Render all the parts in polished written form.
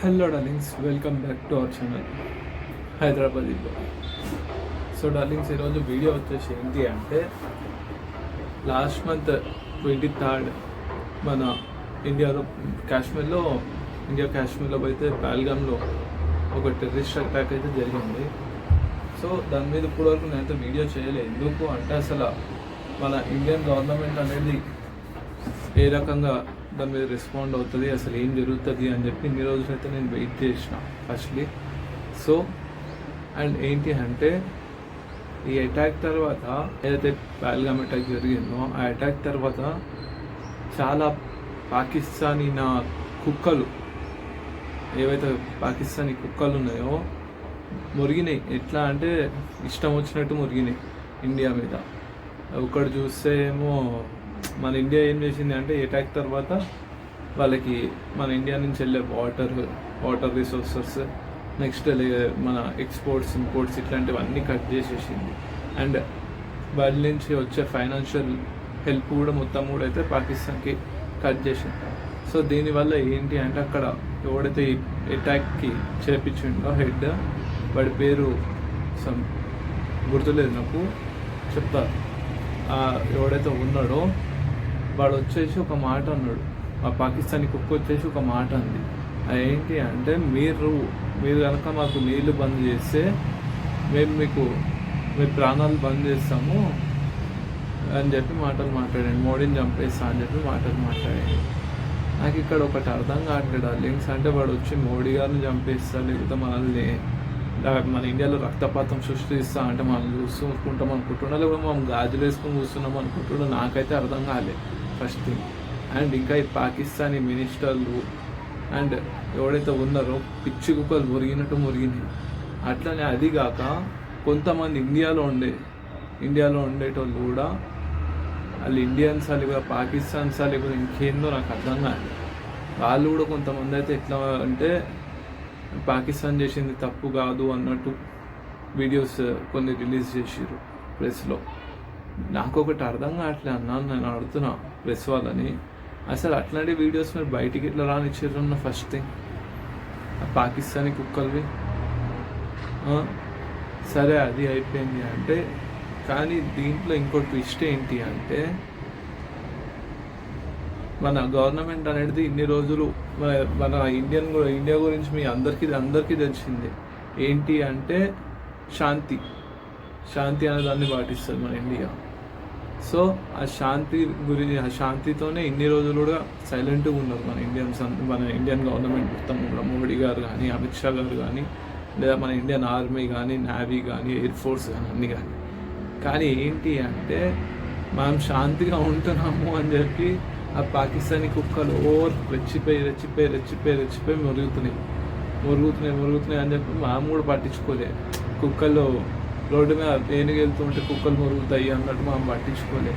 Hello darlings, welcome back to our channel Hyderabad ఇల్లు. So darlings, ఈరోజు video వచ్చేసి ఏంటి అంటే, లాస్ట్ మంత్ 23rd మన ఇండియాలో కాశ్మీర్లో అయితే పహల్గామ్లో ఒక టెర్రరిస్ట్ అటాక్ అయితే జరిగింది. సో దాని మీద ఇప్పటివరకు నేనైతే వీడియో చేయలేదు. ఎందుకు అంటే అసలు మన ఇండియన్ గవర్నమెంట్ అనేది ఏ రకంగా దాని మీద రెస్పాండ్ అవుతుంది, అసలు ఏం జరుగుతుంది అని చెప్పి ఇన్ని రోజులైతే నేను వెయిట్ చేసిన ఫస్ట్లీ. సో అండ్ ఏంటి అంటే, ఈ అటాక్ తర్వాత ఏదైతే పహల్గామ్ అటాక్ జరిగిందో, ఆ అటాక్ తర్వాత చాలా పాకిస్తానీ కుక్కలు, ఏవైతే పాకిస్తానీ కుక్కలు ఉన్నాయో మురిగినాయి. ఎట్లా అంటే ఇష్టం వచ్చినట్టు మురిగినాయి ఇండియా మీద. ఒకటి చూస్తే ఏమో మన ఇండియా ఏం చేసింది అంటే, అటాక్ తర్వాత వాళ్ళకి మన ఇండియా నుంచి వెళ్ళే వాటర్ రిసోర్సెస్, నెక్స్ట్ మన ఎక్స్పోర్ట్స్ ఇంపోర్ట్స్ ఇట్లాంటివన్నీ కట్ చేసేసింది. అండ్ వాళ్ళ నుంచి వచ్చే ఫైనాన్షియల్ హెల్ప్ కూడా మొత్తం కూడా అయితే పాకిస్తాన్కి కట్ చేసింది. సో దీనివల్ల ఏంటి అంటే, అక్కడ ఎవడైతే ఈ అటాక్కి చేపించిండో హెడ్, వాడి పేరు గుర్తులేదు నాకు, చెప్తారు. ఎవడైతే ఉన్నాడో వాడు వచ్చేసి ఒక మాట అన్నాడు, ఆ పాకిస్తానీ కుక్క వచ్చేసి ఒక మాట అంది. ఏంటి అంటే, మీరు కనుక మాకు నీళ్లు బంద్ చేస్తే మేము మీ ప్రాణాలు బంద్ చేస్తాము అని చెప్పి మాటలు మాట్లాడండి, మోడీని చంపేస్తా అని చెప్పి మాటలు మాట్లాడండి. నాకు ఇక్కడ ఒకటి అర్థం కావట్లేదు లింక్స్ అంటే, వాడు వచ్చి మోడీ గారిని చంపేస్తా, లేకపోతే మనల్ని మన ఇండియాలో రక్తపాతం సృష్టిస్తా అంటే మనం చూసుకుంటాం అనుకుంటున్నా, లేకపోతే మనం గాజులు వేసుకొని చూస్తున్నాం అనుకుంటున్నా, నాకైతే అర్థం కాలేదు ఫస్ట్ థింగ్. అండ్ ఇంకా ఈ పాకిస్తానీ మినిస్టర్లు అండ్ ఎవడైతే ఉన్నారో పిచ్చి కుక్కలు మురిగినాయి. అట్లనే అది కాక కొంతమంది ఇండియాలో ఉండేటోళ్ళు కూడా, వాళ్ళు ఇండియన్స్ లేకపోతే పాకిస్తాన్స్ లేకపోతే ఇంకేందో నాకు అర్థం కాదు. వాళ్ళు కూడా కొంతమంది అయితే ఎట్లా అంటే, పాకిస్తాన్ చేసింది తప్పు కాదు అన్నట్టు వీడియోస్ కొన్ని రిలీజ్ చేసిర్రు ప్రెస్లో. నాకు ఒకటి అర్థం కావట్లే అన్నాను, నేను అడుగుతున్నా ప్రెస్ వాళ్ళని, అసలు అట్లాంటి వీడియోస్ మీరు బయటికి ఇట్లా రానిచ్చారన్న ఫస్ట్ థింగ్. పాకిస్తానీ కుక్కల్వి సరే అది అయిపోయింది అంటే, కానీ దీంట్లో ఇంకో ట్విస్ట్ ఏంటి అంటే, మన గవర్నమెంట్ అనేది ఇన్ని రోజులు మన ఇండియా గురించి మీ అందరికీ తెలిసిందే. ఏంటి అంటే శాంతి అనే దాన్ని పాటిస్తుంది మన ఇండియా. సో ఆ శాంతితోనే ఇన్ని రోజులు కూడా సైలెంట్గా ఉన్నారు మన ఇండియన్ గవర్నమెంట్ మొత్తం కూడా. మోడీ గారు కానీ, అమిత్ షా గారు కానీ, లేదా మన ఇండియన్ ఆర్మీ కానీ, నేవీ కానీ, ఎయిర్ ఫోర్స్ కానీ, అన్నీ కానీ. కానీ ఏంటి అంటే, మనం శాంతిగా ఉంటున్నాము అని చెప్పి ఆ పాకిస్తానీ కుక్కలు రెచ్చిపోయి మురుగుతున్నాయి అని చెప్పి మనం కూడా పట్టించుకోలే. కుక్కలు రోడ్డు మీద ఏనుగు వెళ్తుంటే కుక్కలు మురుగుతాయి అన్నట్టు మనం పట్టించుకోలే.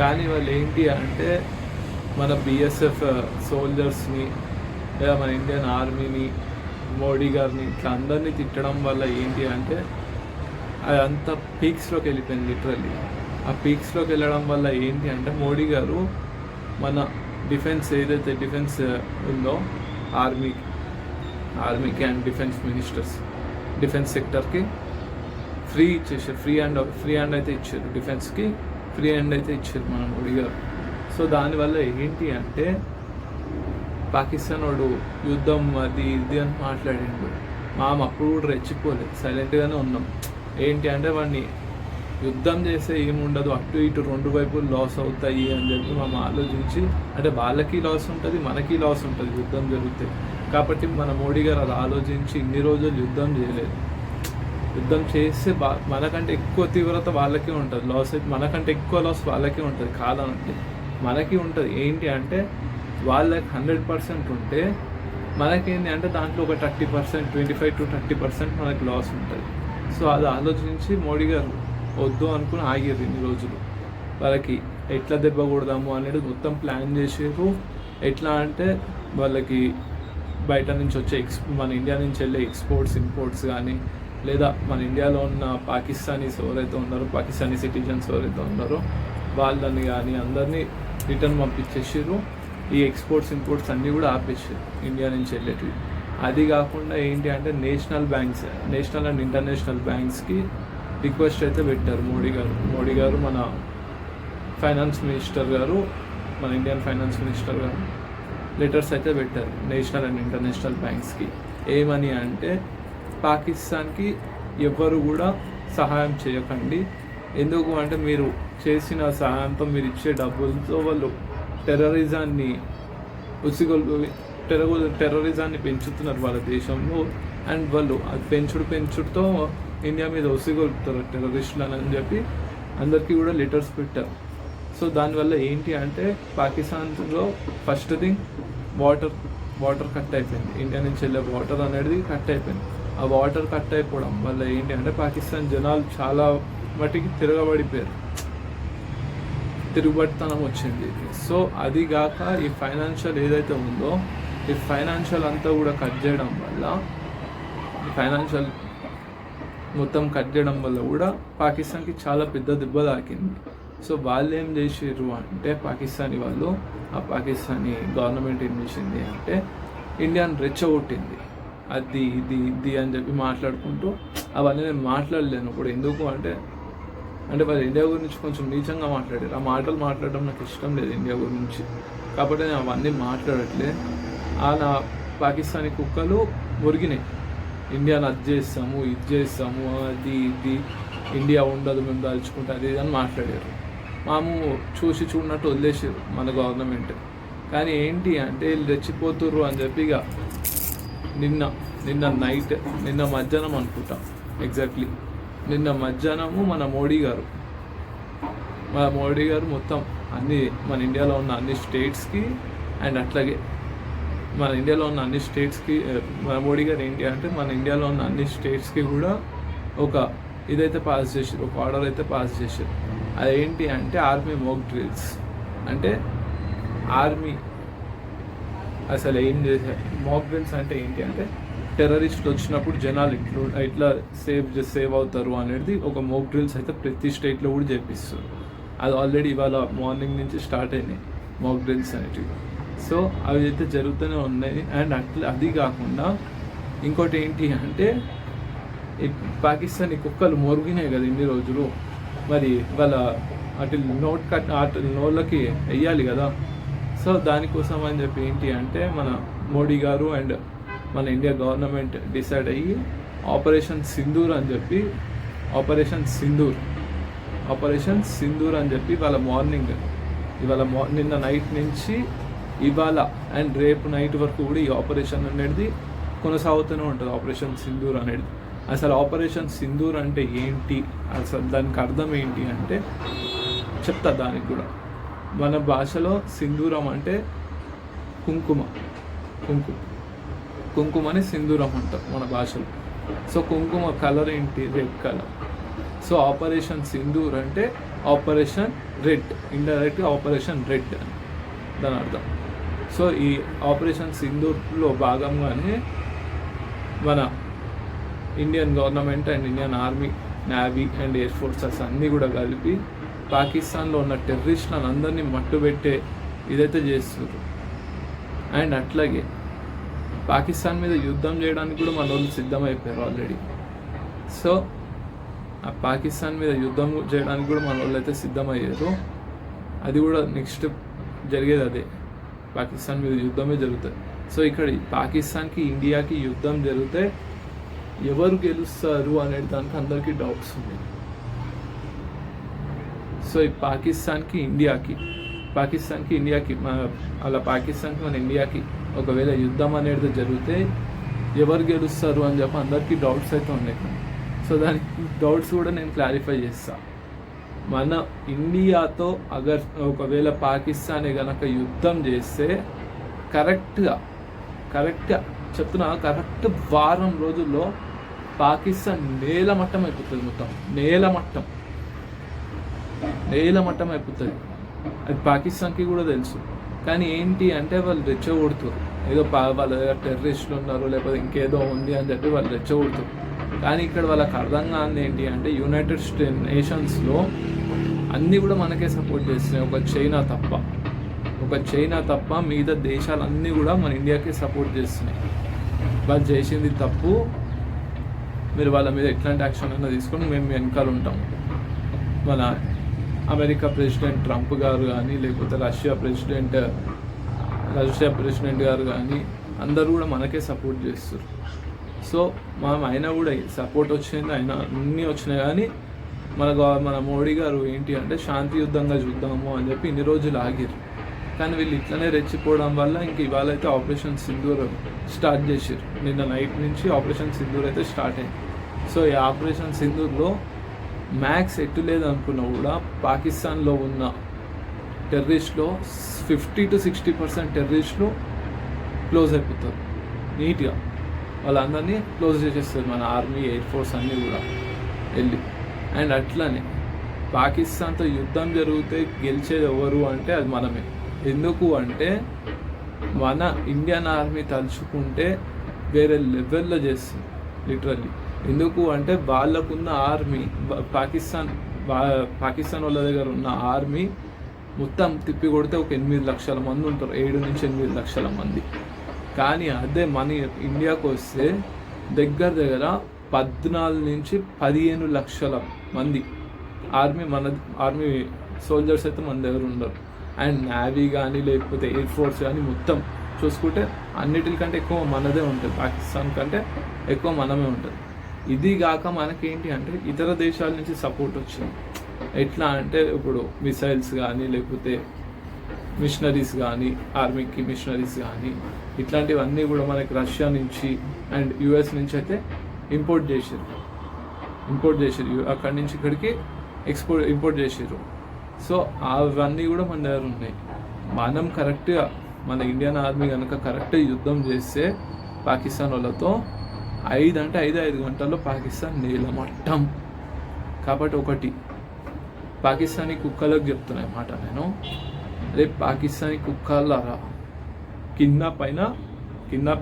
కానీ వాళ్ళు ఏంటి అంటే, మన బిఎస్ఎఫ్ సోల్జర్స్ని లేదా మన ఇండియన్ ఆర్మీని, మోడీ గారిని ఇట్లా అందరినీ తిట్టడం వల్ల ఏంటి అంటే, అదంతా పీక్స్లోకి వెళ్ళిపోయింది లిటరల్లీ. ఆ పీక్స్లోకి వెళ్ళడం వల్ల ఏంటి అంటే, మోడీ గారు మన ఏదైతే డిఫెన్స్ ఉందో ఆర్మీకి అండ్ డిఫెన్స్ సెక్టర్కి ఫ్రీ హ్యాండ్ అయితే ఇచ్చారు. డిఫెన్స్కి ఫ్రీ హ్యాండ్ అయితే ఇచ్చారు మన మోడీ గారు. సో దానివల్ల ఏంటి అంటే, పాకిస్తాన్ వాడు యుద్ధం అది ఇది అని మాట్లాడిండు. అప్పుడు కూడా రెచ్చిపోలేదు, సైలెంట్గానే ఉన్నాం. ఏంటి అంటే, వాడిని యుద్ధం చేస్తే ఏముండదు, అటు ఇటు రెండు వైపులు లాస్ అవుతాయి అని చెప్పి మనం ఆలోచించి, అంటే వాళ్ళకి లాస్ ఉంటుంది, మనకి లాస్ ఉంటుంది యుద్ధం జరిగితే. కాబట్టి మన మోడీ గారు అది ఆలోచించి ఇన్ని రోజులు యుద్ధం చేయలేదు. యుద్ధం చేస్తే మనకంటే ఎక్కువ తీవ్రత వాళ్ళకే ఉంటుంది, లాస్ అయితే మనకంటే ఎక్కువ లాస్ వాళ్ళకే ఉంటుంది. కాదనంటే మనకి ఉంటుంది. ఏంటి అంటే, వాళ్ళకి 100% ఉంటే మనకేంటి అంటే దాంట్లో ఒక 30%, 25 to 30% మనకి లాస్ ఉంటుంది. సో అది ఆలోచించి మోడీ గారు వద్దు అనుకుని ఆగారు ఇన్ని రోజులు. వాళ్ళకి ఎట్లా దెబ్బ కొడదాము అనేది మొత్తం ప్లాన్ చేసారు. ఎట్లా అంటే, వాళ్ళకి బయట నుంచి వచ్చే మన ఇండియా నుంచి వెళ్ళే ఎక్స్పోర్ట్స్ ఇంపోర్ట్స్ కానీ, లేదా మన ఇండియాలో ఉన్న పాకిస్తానీ సిటిజన్స్ ఎవరైతే ఉన్నారో వాళ్ళని కానీ అందరినీ రిటర్న్ పంపించేసారు. ఈ ఎక్స్పోర్ట్స్ ఇంపోర్ట్స్ అన్నీ కూడా ఆపేసారు ఇండియా నుంచి వెళ్ళేటివి. అది కాకుండా ఏంటి అంటే నేషనల్ అండ్ ఇంటర్నేషనల్ బ్యాంక్స్కి రిక్వెస్ట్ అయితే పెట్టారు మోడీ గారు మన ఫైనాన్స్ మినిస్టర్ గారు, మన ఇండియన్ ఫైనాన్స్ మినిస్టర్ గారు లెటర్స్ అయితే పెట్టారు నేషనల్ అండ్ ఇంటర్నేషనల్ బ్యాంక్స్కి. ఏమని అంటే పాకిస్తాన్కి ఎవ్వరు కూడా సహాయం చేయకండి, ఎందుకు అంటే మీరు చేసిన సహాయంతో, మీరు ఇచ్చే డబ్బులతో వాళ్ళు టెర్రరిజాన్ని పెంచుతున్నారు వాళ్ళ దేశంలో. అండ్ వాళ్ళు అది పెంచుడుతో ఇండియా మీద ఉసిగొలుపుతారు టెర్రరిస్టులు అని చెప్పి అందరికీ కూడా లెటర్స్ పెట్టారు. సో దానివల్ల ఏంటి అంటే పాకిస్తాన్లో ఫస్ట్ థింగ్ వాటర్ కట్ అయిపోయింది. ఇండియా నుంచి వెళ్ళే వాటర్ అనేది కట్ అయిపోయింది. ఆ వాటర్ కట్ అయిపోవడం వల్ల ఏంటి అంటే పాకిస్తాన్ జనాలు చాలా మటుకి తిరుగుబడితనం వచ్చింది. సో అది కాక ఈ ఫైనాన్షియల్ ఏదైతే ఉందో, ఈ ఫైనాన్షియల్ అంతా కూడా కట్ చేయడం వల్ల, ఫైనాన్షియల్ మొత్తం కట్ చేయడం వల్ల కూడా పాకిస్తాన్కి చాలా పెద్ద దెబ్బ తాకింది. సో వాళ్ళు ఏం చేసారు అంటే ఆ పాకిస్తానీ గవర్నమెంట్ ఏం చేసింది అంటే ఇండియాని రెచ్చగొట్టింది. అది ఇది అని చెప్పి మాట్లాడుకుంటూ, అవన్నీ నేను మాట్లాడలేను ఇప్పుడు. ఎందుకు అంటే వాళ్ళు ఇండియా గురించి కొంచెం నీచంగా మాట్లాడారు. ఆ మాటలు మాట్లాడడం నాకు ఇష్టం లేదు ఇండియా గురించి, కాబట్టి నేను అవన్నీ మాట్లాడట్లే. నా పాకిస్తానీ కుక్కలు మురిగినాయి, ఇండియాని అది చేస్తాము ఇది చేస్తాము, అది ఇది, ఇండియా ఉండదు మేము దాల్చుకుంటే అది ఇది అని మాట్లాడారు. చూడనట్టు వదిలేసారు మన గవర్నమెంట్. కానీ ఏంటి అంటే వీళ్ళు రెచ్చిపోతుర్రు అని చెప్పి ఇక నిన్న మధ్యాహ్నం అనుకుంటా, ఎగ్జాక్ట్లీ నిన్న మధ్యాహ్నము మన మోడీ గారు మొత్తం మన ఇండియాలో ఉన్న అన్ని స్టేట్స్కి, అండ్ అట్లాగే మన ఇండియాలో ఉన్న అన్ని స్టేట్స్కి మన మోడీ గారు ఏంటి అంటే మన ఇండియాలో ఉన్న అన్ని స్టేట్స్కి కూడా ఒక ఇదైతే పాస్ చేశారు, ఒక ఆర్డర్ అయితే పాస్ చేశారు. అదేంటి అంటే ఆర్మీ మోక్ డ్రిల్స్. అంటే ఆర్మీ అసలు ఏం చేశారు, మాక్ డ్రిల్స్ అంటే ఏంటి అంటే టెర్రరిస్టులు వచ్చినప్పుడు జనాలు ఇట్లా సేవ్ అవుతారు అనేది ఒక మాక్ డ్రిల్స్ అయితే ప్రతి స్టేట్లో కూడా చేపిస్తారు. అది ఆల్రెడీ ఇవాళ మార్నింగ్ నుంచి స్టార్ట్ అయినాయి మాక్ డ్రిల్స్ అనేటివి. సో అవి అయితే జరుగుతూనే ఉన్నాయి. అండ్ అది కాకుండా ఇంకోటి ఏంటి అంటే ఈ పాకిస్తానీ కుక్కలు మొరిగినాయి కదా ఇన్ని రోజులు, మరి వాళ్ళ నోళ్ళకి వెయ్యాలి కదా. సో దానికోసం అని చెప్పి ఏంటి అంటే మన మోడీ గారు అండ్ మన ఇండియా గవర్నమెంట్ డిసైడ్ అయ్యి ఆపరేషన్ సింధూర్ అని చెప్పి నిన్న నైట్ నుంచి ఇవాళ అండ్ రేపు నైట్ వరకు కూడా ఈ ఆపరేషన్ అనేది కొనసాగుతూనే ఉంటుంది, ఆపరేషన్ సింధూర్ అనేది. అసలు ఆపరేషన్ సింధూర్ అంటే ఏంటి, అసలు దానికి అర్థం ఏంటి అంటే చెప్తా. దానికి కూడా మన భాషలో సింధూరం అంటే కుంకుమని సింధూరం అంటారు మన భాషలో. సో కుంకుమ కలర్ ఏంటి, red colour. So operation Sindoor అంటే ఆపరేషన్ రెడ్, ఇండైరెక్ట్గా ఆపరేషన్ రెడ్ అని దాని అర్థం. సో ఈ ఆపరేషన్ సింధూర్లో భాగంగానే మన Indian government and Indian army, navy and air forces అన్నీ కూడా కలిపి పాకిస్తాన్లో ఉన్న టెర్రరిస్టులను అందరినీ మట్టుబెట్టే ఇదైతే చేస్తున్నారు. అండ్ అట్లాగే పాకిస్తాన్ మీద యుద్ధం చేయడానికి కూడా మన వాళ్ళు సిద్ధమైపోయారు ఆల్రెడీ. సో ఆ పాకిస్తాన్ మీద యుద్ధం చేయడానికి కూడా మన వాళ్ళు అయితే సిద్ధమయ్యారు. అది కూడా నెక్స్ట్ జరిగేది అదే, పాకిస్తాన్ మీద యుద్ధమే జరుగుతుంది. సో ఇక్కడ పాకిస్తాన్కి ఇండియాకి యుద్ధం జరిగితే ఎవరు గెలుస్తారు అనే దానికి అందరికీ డౌట్స్ ఉన్నాయి. సో ఈ పాకిస్తాన్కి ఇండియాకి అలా పాకిస్తాన్కి మన ఇండియాకి ఒకవేళ యుద్ధం అనేది జరిగితే ఎవరు గెలుస్తారు అని చెప్పి అందరికీ డౌట్స్ అయితే ఉన్నాయి. సో దానికి డౌట్స్ కూడా నేను క్లారిఫై చేస్తాను. మన ఇండియాతో ఒకవేళ పాకిస్తానే కనుక యుద్ధం చేస్తే కరెక్ట్గా చెప్తున్నా, కరెక్ట్ వారం రోజుల్లో పాకిస్తాన్ నేలమట్టం అయిపోతుంది, మొత్తం నేలమట్టం అయిపోతుంది. అది పాకిస్తాన్కి కూడా తెలుసు. కానీ ఏంటి అంటే వాళ్ళు రెచ్చగొడుతారు, ఏదో వాళ్ళ దగ్గర టెర్రరిస్టులు ఉన్నారు లేకపోతే ఇంకేదో ఉంది అని చెప్పి వాళ్ళు రెచ్చగొడుతారు. కానీ ఇక్కడ వాళ్ళకి అర్థం కానిది ఏంటి అంటే యునైటెడ్ నేషన్స్లో అన్నీ కూడా మనకే సపోర్ట్ చేస్తున్నాయి, ఒక చైనా తప్ప మిగతా దేశాలన్నీ కూడా మన ఇండియాకే సపోర్ట్ చేస్తున్నాయి. వాళ్ళు చేసింది తప్పు, మీరు వాళ్ళ మీద ఎట్లాంటి యాక్షన్ అయినా తీసుకొని మేము వెనకాల ఉంటాం. మన అమెరికా ప్రెసిడెంట్ ట్రంప్ గారు కానీ, లేకపోతే రష్యా ప్రెసిడెంట్ గారు కానీ అందరూ కూడా మనకే సపోర్ట్ చేస్తారు. సో మనం అయినా కూడా సపోర్ట్ వచ్చింది, అయినా అన్నీ వచ్చినాయి, కానీ మన మోడీ గారు ఏంటి అంటే శాంతియుద్ధంగా చూద్దాము అని చెప్పి ఇన్ని రోజులు ఆగిరు. కానీ వీళ్ళు ఇట్లనే రెచ్చిపోవడం వల్ల ఇంక ఇవాళ అయితే ఆపరేషన్ సింధూర్ స్టార్ట్ చేసారు. నిన్న నైట్ నుంచి ఆపరేషన్ సింధూర్ అయితే స్టార్ట్ అయింది. సో ఈ ఆపరేషన్ సింధూర్లో మ్యాక్స్ ఎట్టు లేదనుకున్నా కూడా పాకిస్తాన్లో ఉన్న టెర్రరిస్ట్లో 50-60% టెర్రరిస్టులు క్లోజ్ అయిపోతారు నీట్గా. వాళ్ళందరినీ క్లోజ్ చేసేస్తారు మన ఆర్మీ, ఎయిర్ ఫోర్స్ అన్నీ కూడా వెళ్ళి. అండ్ అట్లనే పాకిస్తాన్తో యుద్ధం జరిగితే గెలిచేది ఎవరు అంటే అది మనమే. ఎందుకు అంటే మన ఇండియన్ ఆర్మీ తలుచుకుంటే వేరే లెవెల్లో చేస్తుంది లిటరల్లీ. ఎందుకు అంటే వాళ్ళకున్న ఆర్మీ, పాకిస్తాన్ వాళ్ళ దగ్గర ఉన్న ఆర్మీ మొత్తం తిప్పి కొడితే ఒక 8 లక్షల మంది ఉంటారు, 7-8 లక్షల మంది. కానీ అదే మన ఇండియాకు వస్తే దగ్గర 14-15 లక్షల మంది ఆర్మీ సోల్జర్స్ అయితే మన దగ్గర ఉండరు. అండ్ నేవీ కానీ లేకపోతే ఎయిర్ ఫోర్స్ కానీ మొత్తం చూసుకుంటే అన్నిటికంటే ఎక్కువ మనదే ఉంటుంది, పాకిస్తాన్ కంటే ఎక్కువ మనమే ఉంటుంది. ఇది కాక మనకేంటి అంటే ఇతర దేశాల నుంచి సపోర్ట్ వచ్చింది. ఎట్లా అంటే ఇప్పుడు మిసైల్స్ కానీ లేకపోతే మిషనరీస్ కానీ, ఆర్మీకి మిషనరీస్ కానీ ఇట్లాంటివన్నీ కూడా మనకి రష్యా నుంచి అండ్ యుఎస్ నుంచి అయితే ఇంపోర్ట్ చేసారు. అక్కడి నుంచి ఇక్కడికి ఇంపోర్ట్ చేసారు. సో అవన్నీ కూడా మన దగ్గర ఉన్నాయి. మనం కరెక్ట్గా మన ఇండియన్ ఆర్మీ కనుక కరెక్ట్గా యుద్ధం చేస్తే పాకిస్తాన్ వాళ్ళతో 5 గంటల్లో పాకిస్తాన్ నేలమట్టం. కాబట్టి ఒకటి పాకిస్తానీ కుక్కలకు చెప్తున్నాయి మాట నేను, అదే పాకిస్తానీ కుక్కలారా కింద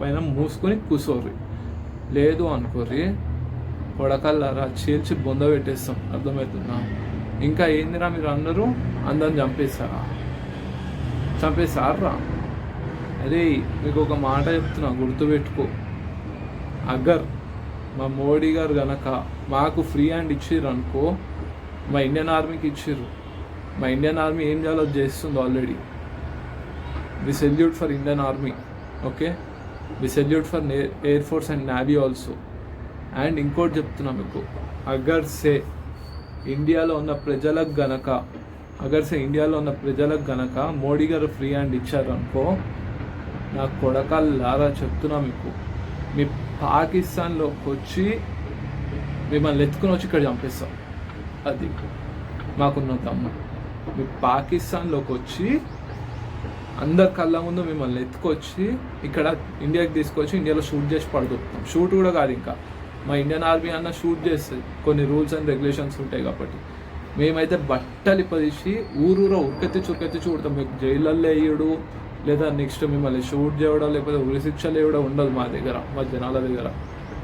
పైన మూసుకొని కూర్చోర్రి, లేదు అనుకోర్రి కొడకల్లారా చీల్చి బొంద పెట్టేస్తాం. అర్థమవుతుందా? ఇంకా ఏందిరా మీరు అందరిని చంపేస్తారా? అరే మీకు ఒక మాట చెప్తున్నా, గుర్తుపెట్టుకో. అగర్ మా మోడీ గారు కనుక మాకు ఫ్రీ హ్యాండ్ ఇచ్చిర్రు అనుకో, మా ఇండియన్ ఆర్మీకి ఇచ్చిర్రు. మా ఇండియన్ ఆర్మీ ఏం చేయాలో చేస్తుంది already. We salute for Indian army, okay? We salute for air force and navy also. And ఇంకోటి చెప్తున్నా మీకు, అగర్ సే ఇండియాలో ఉన్న ప్రజలకు గనక మోడీ గారు ఫ్రీ హ్యాండ్ ఇచ్చారనుకో, నా కొడకల్లారా చెప్తున్నా మీకు, మీ పాకిస్తాన్లోకి వచ్చి మిమ్మల్ని ఎత్తుకుని వచ్చి ఇక్కడ చంపేస్తాం. అది మాకున్న దమ్ము. మీ పాకిస్తాన్లోకి వచ్చి అందరి కళ్ళ ముందు మిమ్మల్ని ఎత్తుకొచ్చి ఇక్కడ ఇండియాకి తీసుకొచ్చి ఇండియాలో షూట్ చేసి పడుతున్నాం. షూట్ కూడా కాదు, ఇంకా మా ఇండియన్ ఆర్మీ అన్న షూట్ చేస్తుంది. కొన్ని రూల్స్ అండ్ రెగ్యులేషన్స్ ఉంటాయి కాబట్టి మేమైతే బట్టలు ఇప్పదీసి ఊరూరా ఉక్కెత్తి చూడతాం. మీకు జైళ్ళల్లో వేయడు, లేదా నెక్స్ట్ మిమ్మల్ని షూట్ చేయడం, లేకపోతే ఉరి శిక్షలు వేయడం ఉండదు మా దగ్గర, మా జనాల దగ్గర.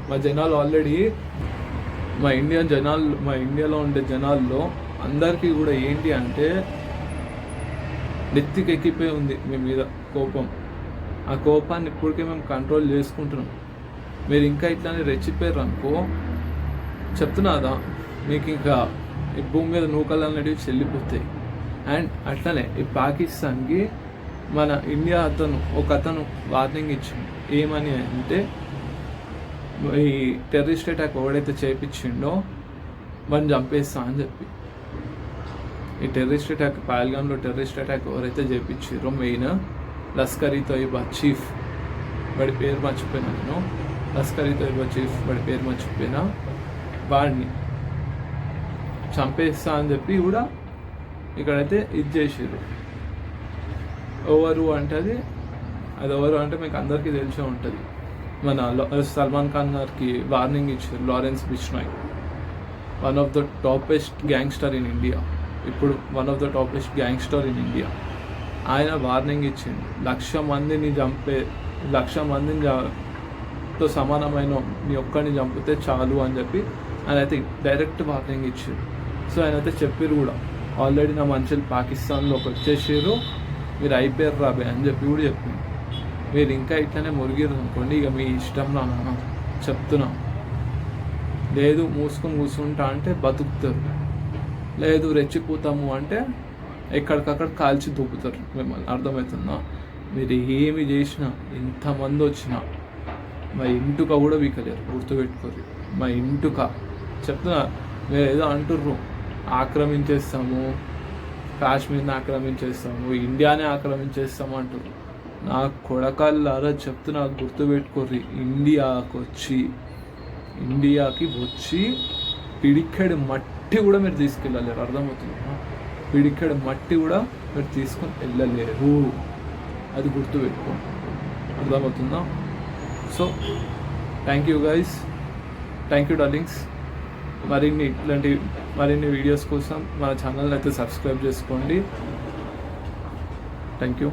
మా జనాలు ఆల్రెడీ మా ఇండియాలో ఉండే జనాల్లో అందరికీ కూడా ఏంటి అంటే నెత్తికి ఎక్కిపోయి ఉంది మీ మీద కోపం. ఆ కోపాన్ని ఇప్పటికే మేము కంట్రోల్ చేసుకుంటున్నాం. మీరు ఇంకా ఇట్లానే రెచ్చిపోయారు అనుకో, చెప్తున్నాదా మీకు ఇంకా ఈ భూమి మీద నూకలు అనేటివి చెల్లిపోతాయి. అండ్ అట్లనే ఈ పాకిస్తాన్కి మన ఇండియా ఒక అతను వార్నింగ్ ఇచ్చిండు. ఏమని అంటే, ఈ టెర్రరిస్ట్ అటాక్ ఎవడైతే చేయించిండో వాడిని చంపేస్తా అని చెప్పి. ఈ టెర్రరిస్ట్ అటాక్ పహల్గామ్లో టెర్రరిస్ట్ అటాక్ ఎవరైతే చేయించారో మెయిన్ లష్కర్-ఈ-తోయిబా చీఫ్, వాడి పేరు మర్చిపోయినా నేను, లష్కర్-ఈ-తోయిబా చీఫ్ వాడి పేరు మర్చిపోయినా, వాడిని చంపేస్తా అని చెప్పి కూడా ఇక్కడైతే ఇది చేసారు. ఎవరు అంటే అది ఎవరు అంటే మీకు అందరికీ తెలిసే ఉంటుంది. మన సల్మాన్ ఖాన్ గారికి వార్నింగ్ ఇచ్చారు Lawrence Bishnoi, one of the topest gangster in India. ఇప్పుడు one of the topest gangster in India. ఆయన వార్నింగ్ ఇచ్చింది, 1,00,000 మందిని చంపే 1,00,000 మందితో సమానమైన నీ ఒక్కడిని చంపితే చాలు అని చెప్పి ఆయన అయితే డైరెక్ట్ వార్నింగ్ ఇచ్చారు. సో ఆయన అయితే చెప్పారు కూడా, ఆల్రెడీ నా మనుషులు పాకిస్తాన్లోకి వచ్చేసారు, మీరు అయిపోయారు రాబే అని చెప్పి కూడా చెప్పింది. మీరు ఇంకా ఇట్లనే మురిగిరు అనుకోండి, ఇక మీ ఇష్టంలో నాన్న చెప్తున్నా. లేదు మూసుకొని కూర్చుంటా అంటే బతుకుతారు, లేదు రెచ్చిపోతాము అంటే ఎక్కడికక్కడ కాల్చి దూపుతారు మిమ్మల్ని. అర్థమవుతుందా? మీరు ఏమి చేసినా, ఇంతమంది వచ్చినా మా ఇంటుక కూడా వీకలేరు, గుర్తుపెట్టుకోరు. మా ఇంటుక చెప్తున్నా. మీరు ఏదో అంటుర్రు ఆక్రమించేస్తాము, కాశ్మీర్ని ఆక్రమించేస్తాము, ఇండియానే ఆక్రమించేస్తాము అంటుర్రు. నా కొడకల్లారా చెప్తున్నా, గుర్తుపెట్టుకోర్రి. ఇండియాకి వచ్చి పిడికెడు మట్టి కూడా మీరు తీసుకెళ్ళలేరు. అర్థమవుతుందా? పిడికెడు మట్టి కూడా మీరు తీసుకొని వెళ్ళలేరు. అది గుర్తుపెట్టుకోండి. అర్థమవుతుందా? So thank you guys, thank you darlings. మరిన్ని వీడియోస్ కోసం మన ఛానల్ అయితే సబ్స్క్రైబ్ చేసుకోండి. Thank you.